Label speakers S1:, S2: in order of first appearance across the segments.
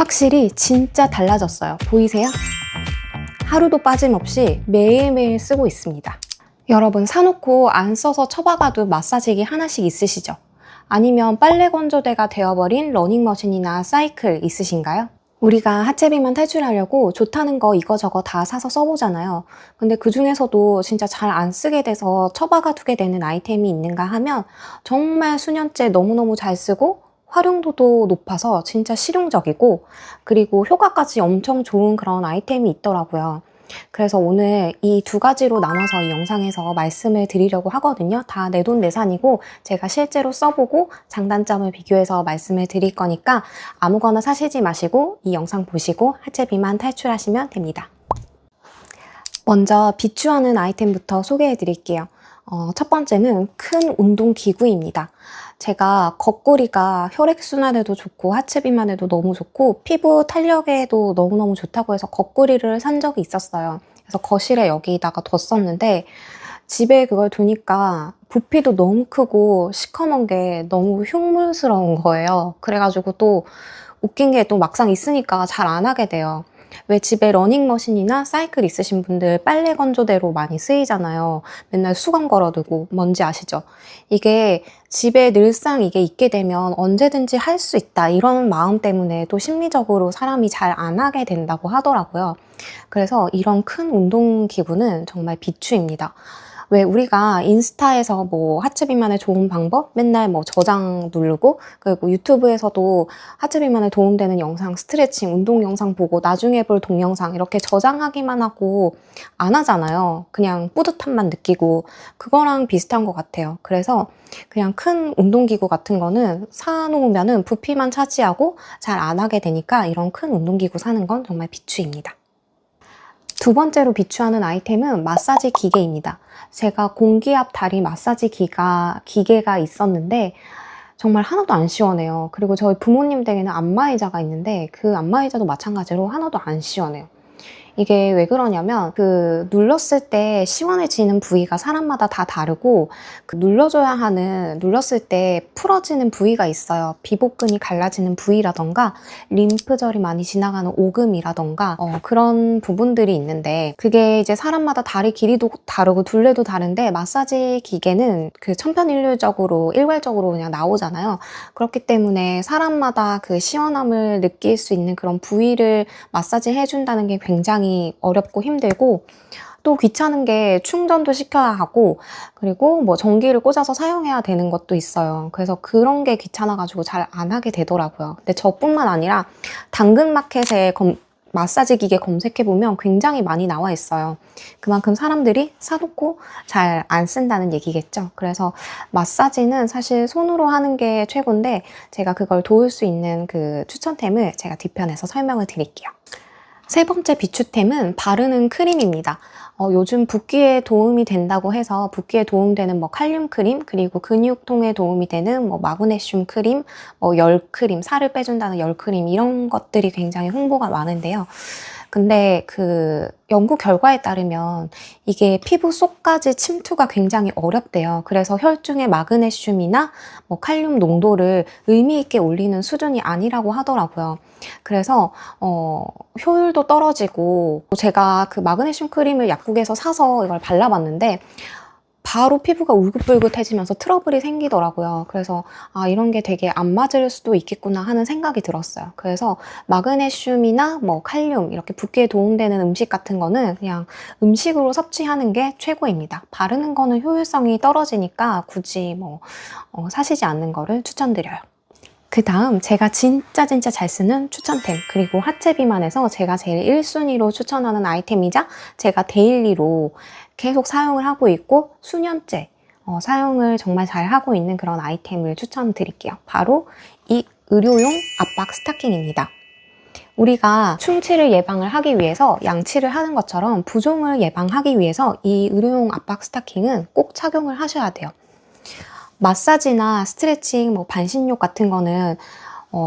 S1: 확실히 진짜 달라졌어요. 보이세요? 하루도 빠짐없이 매일매일 쓰고 있습니다. 여러분, 사놓고 안 써서 처박아둔 마사지기 하나씩 있으시죠? 아니면 빨래 건조대가 되어버린 러닝머신이나 사이클 있으신가요? 우리가 하체 비만 탈출하려고 좋다는 거 이거저거 다 사서 써보잖아요. 근데 그 중에서도 진짜 잘 안 쓰게 돼서 처박아 두게 되는 아이템이 있는가 하면 정말 수년째 너무너무 잘 쓰고 활용도도 높아서 진짜 실용적이고 그리고 효과까지 엄청 좋은 그런 아이템이 있더라고요. 그래서 오늘 이 두 가지로 나눠서 이 영상에서 말씀을 드리려고 하거든요. 다 내돈내산이고 제가 실제로 써보고 장단점을 비교해서 말씀을 드릴 거니까 아무거나 사시지 마시고 이 영상 보시고 하체 비만 탈출하시면 됩니다. 먼저 비추하는 아이템부터 소개해 드릴게요. 첫 번째는 큰 운동 기구입니다. 제가 겉구리가 혈액순환에도 좋고 하체 비만에도 너무 좋고 피부 탄력에도 너무너무 좋다고 해서 겉구리를 산 적이 있었어요. 그래서 거실에 여기다가 뒀었는데 집에 그걸 두니까 부피도 너무 크고 시커먼 게 너무 흉물스러운 거예요. 그래가지고 또 웃긴 게 또 막상 있으니까 잘 안 하게 돼요. 왜 집에 러닝머신이나 사이클 있으신 분들 빨래 건조대로 많이 쓰이잖아요. 맨날 수건 걸어두고 뭔지 아시죠? 이게 집에 늘상 이게 있게 되면 언제든지 할 수 있다 이런 마음 때문에 또 심리적으로 사람이 잘 안 하게 된다고 하더라고요. 그래서 이런 큰 운동기구는 정말 비추입니다. 왜 우리가 인스타에서 뭐 하체 비만에 좋은 방법 맨날 뭐 저장 누르고 그리고 유튜브에서도 하체 비만에 도움되는 영상, 스트레칭, 운동 영상 보고 나중에 볼 동영상 이렇게 저장하기만 하고 안 하잖아요. 그냥 뿌듯함만 느끼고 그거랑 비슷한 것 같아요. 그래서 그냥 큰 운동기구 같은 거는 사놓으면은 부피만 차지하고 잘 안 하게 되니까 이런 큰 운동기구 사는 건 정말 비추입니다. 두 번째로 비추하는 아이템은 마사지 기계입니다. 제가 공기압 다리 마사지 기계가 있었는데 정말 하나도 안 시원해요. 그리고 저희 부모님 댁에는 안마의자가 있는데 그 안마의자도 마찬가지로 하나도 안 시원해요. 이게 왜 그러냐면 눌렀을 때 시원해지는 부위가 사람마다 다 다르고 눌렀을 때 풀어지는 부위가 있어요. 비복근이 갈라지는 부위라던가 림프절이 많이 지나가는 오금이라던가 그런 부분들이 있는데 그게 이제 사람마다 다리 길이도 다르고 둘레도 다른데 마사지 기계는 그 천편일률적으로 일괄적으로 그냥 나오잖아요. 그렇기 때문에 사람마다 그 시원함을 느낄 수 있는 그런 부위를 마사지 해준다는 게 굉장히 어렵고 힘들고 또 귀찮은 게 충전도 시켜야 하고 그리고 뭐 전기를 꽂아서 사용해야 되는 것도 있어요. 그래서 그런 게 귀찮아가지고 잘 안 하게 되더라고요. 근데 저뿐만 아니라 당근마켓에 마사지 기계 검색해보면 굉장히 많이 나와 있어요. 그만큼 사람들이 사놓고 잘 안 쓴다는 얘기겠죠. 그래서 마사지는 사실 손으로 하는 게 최고인데 제가 그걸 도울 수 있는 그 추천템을 제가 뒤편에서 설명을 드릴게요. 세 번째 비추템은 바르는 크림입니다. 요즘 붓기에 도움이 된다고 해서 붓기에 도움되는 뭐 칼륨 크림 그리고 근육통에 도움이 되는 뭐 마그네슘 크림, 뭐 열 크림, 살을 빼준다는 열 크림 이런 것들이 굉장히 홍보가 많은데요. 근데 그 연구 결과에 따르면 이게 피부 속까지 침투가 굉장히 어렵대요. 그래서 혈중의 마그네슘이나 뭐 칼륨 농도를 의미 있게 올리는 수준이 아니라고 하더라고요. 그래서 효율도 떨어지고 제가 그 마그네슘 크림을 약국에서 사서 이걸 발라봤는데 바로 피부가 울긋불긋해지면서 트러블이 생기더라고요. 그래서 이런 게 되게 안 맞을 수도 있겠구나 하는 생각이 들었어요. 그래서 마그네슘이나 뭐 칼륨 이렇게 붓기에 도움되는 음식 같은 거는 그냥 음식으로 섭취하는 게 최고입니다. 바르는 거는 효율성이 떨어지니까 굳이 뭐 사시지 않는 거를 추천드려요. 그 다음 제가 진짜 잘 쓰는 추천템 그리고 하체 비만에서 제가 제일 1순위로 추천하는 아이템이자 제가 데일리로 계속 사용을 하고 있고 수년째 사용을 정말 잘 하고 있는 그런 아이템을 추천드릴게요. 바로 이 의료용 압박 스타킹입니다. 우리가 충치를 예방을 하기 위해서 양치를 하는 것처럼 부종을 예방하기 위해서 이 의료용 압박 스타킹은 꼭 착용을 하셔야 돼요. 마사지나 스트레칭, 뭐 반신욕 같은 거는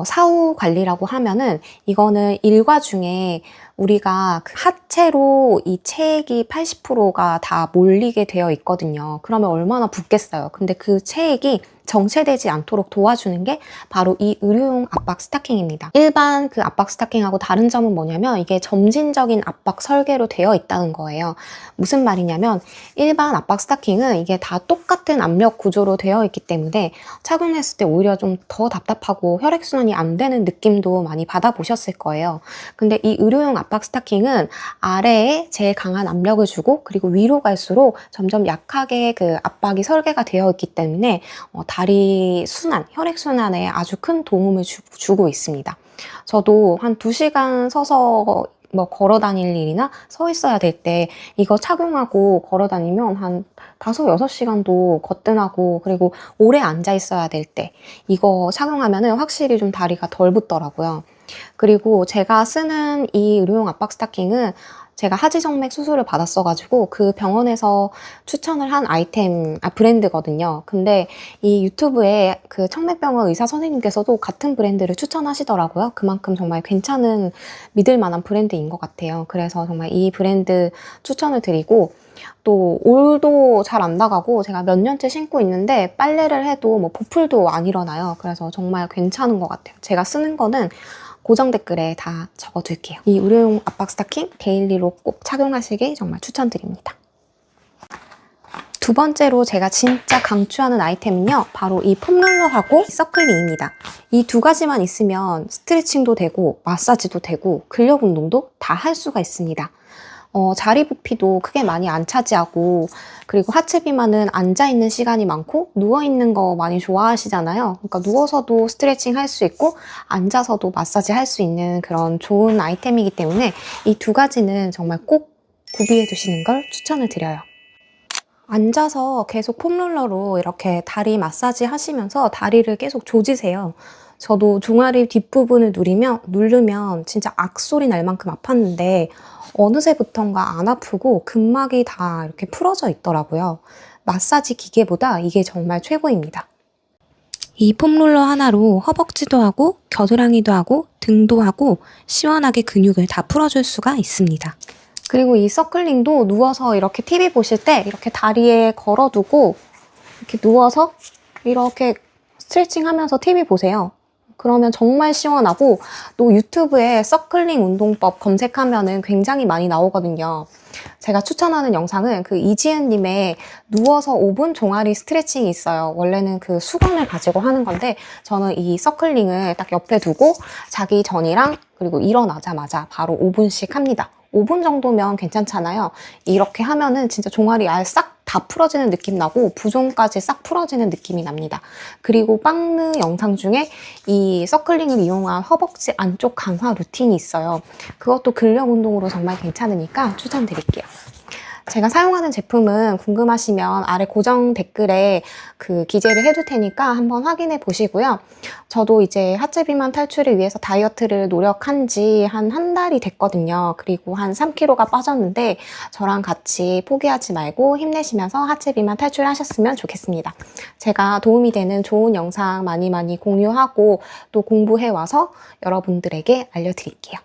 S1: 사후 관리라고 하면은 이거는 일과 중에 우리가 그 하체로 이 체액이 80%가 다 몰리게 되어 있거든요. 그러면 얼마나 붓겠어요. 근데 그 체액이 정체되지 않도록 도와주는 게 바로 이 의료용 압박 스타킹입니다. 일반 그 압박 스타킹하고 다른 점은 뭐냐면 이게 점진적인 압박 설계로 되어 있다는 거예요. 무슨 말이냐면 일반 압박 스타킹은 이게 다 똑같은 압력 구조로 되어 있기 때문에 착용했을 때 오히려 좀 더 답답하고 혈액순환이 안 되는 느낌도 많이 받아보셨을 거예요. 근데 이 의료용 압박 스타킹은 아래에 제일 강한 압력을 주고 그리고 위로 갈수록 점점 약하게 그 압박이 설계가 되어 있기 때문에 다리 순환, 혈액순환에 아주 큰 도움을 주고 있습니다. 저도 한 2시간 서서 뭐 걸어 다닐 일이나 서 있어야 될 때 이거 착용하고 걸어 다니면 한 5, 6시간도 거뜬하고 그리고 오래 앉아 있어야 될 때 이거 착용하면은 확실히 좀 다리가 덜 붓더라고요. 그리고 제가 쓰는 이 의료용 압박 스타킹은 제가 하지정맥 수술을 받았어가지고 그 병원에서 추천을 한 브랜드거든요. 근데 이 유튜브에 그 청맥병원 의사 선생님께서도 같은 브랜드를 추천하시더라고요. 그만큼 정말 괜찮은 믿을 만한 브랜드인 것 같아요. 그래서 정말 이 브랜드 추천을 드리고 또 올도 잘 안 나가고 제가 몇 년째 신고 있는데 빨래를 해도 뭐 보풀도 안 일어나요. 그래서 정말 괜찮은 것 같아요. 제가 쓰는 거는 고정 댓글에 다 적어둘게요. 이 의료용 압박 스타킹 데일리로 꼭 착용하시길 정말 추천드립니다. 두 번째로 제가 진짜 강추하는 아이템은요. 바로 이 폼롤러하고 서클링입니다. 이 두 가지만 있으면 스트레칭도 되고 마사지도 되고 근력 운동도 다 할 수가 있습니다. 자리 부피도 크게 많이 안 차지하고 그리고 하체 비만은 앉아있는 시간이 많고 누워있는 거 많이 좋아하시잖아요. 그러니까 누워서도 스트레칭 할 수 있고 앉아서도 마사지 할 수 있는 그런 좋은 아이템이기 때문에 이 두 가지는 정말 꼭 구비해 두시는 걸 추천을 드려요. 앉아서 계속 폼롤러로 이렇게 다리 마사지 하시면서 다리를 계속 조지세요. 저도 종아리 뒷부분을 누르면 진짜 악소리 날 만큼 아팠는데 어느새부턴가 안 아프고 근막이 다 이렇게 풀어져 있더라고요. 마사지 기계보다 이게 정말 최고입니다. 이 폼롤러 하나로 허벅지도 하고 겨드랑이도 하고 등도 하고 시원하게 근육을 다 풀어줄 수가 있습니다. 그리고 이 서클링도 누워서 이렇게 TV 보실 때 이렇게 다리에 걸어두고 이렇게 누워서 이렇게 스트레칭 하면서 TV 보세요. 그러면 정말 시원하고 또 유튜브에 서클링 운동법 검색하면은 굉장히 많이 나오거든요. 제가 추천하는 영상은 그 이지은님의 누워서 5분 종아리 스트레칭이 있어요. 원래는 그 수건을 가지고 하는 건데 저는 이 서클링을 딱 옆에 두고 자기 전이랑 그리고 일어나자마자 바로 5분씩 합니다. 5분 정도면 괜찮잖아요. 이렇게 하면은 진짜 종아리 아예 싹 다 풀어지는 느낌 나고 부종까지 싹 풀어지는 느낌이 납니다. 그리고 빵느 영상 중에 이 서클링을 이용한 허벅지 안쪽 강화 루틴이 있어요. 그것도 근력 운동으로 정말 괜찮으니까 추천드릴게요. 제가 사용하는 제품은 궁금하시면 아래 고정 댓글에 그 기재를 해둘 테니까 한번 확인해 보시고요. 저도 이제 하체 비만 탈출을 위해서 다이어트를 노력한 지 한 달이 됐거든요. 그리고 한 3kg가 빠졌는데 저랑 같이 포기하지 말고 힘내시면서 하체 비만 탈출하셨으면 좋겠습니다. 제가 도움이 되는 좋은 영상 많이 공유하고 또 공부해 와서 여러분들에게 알려드릴게요.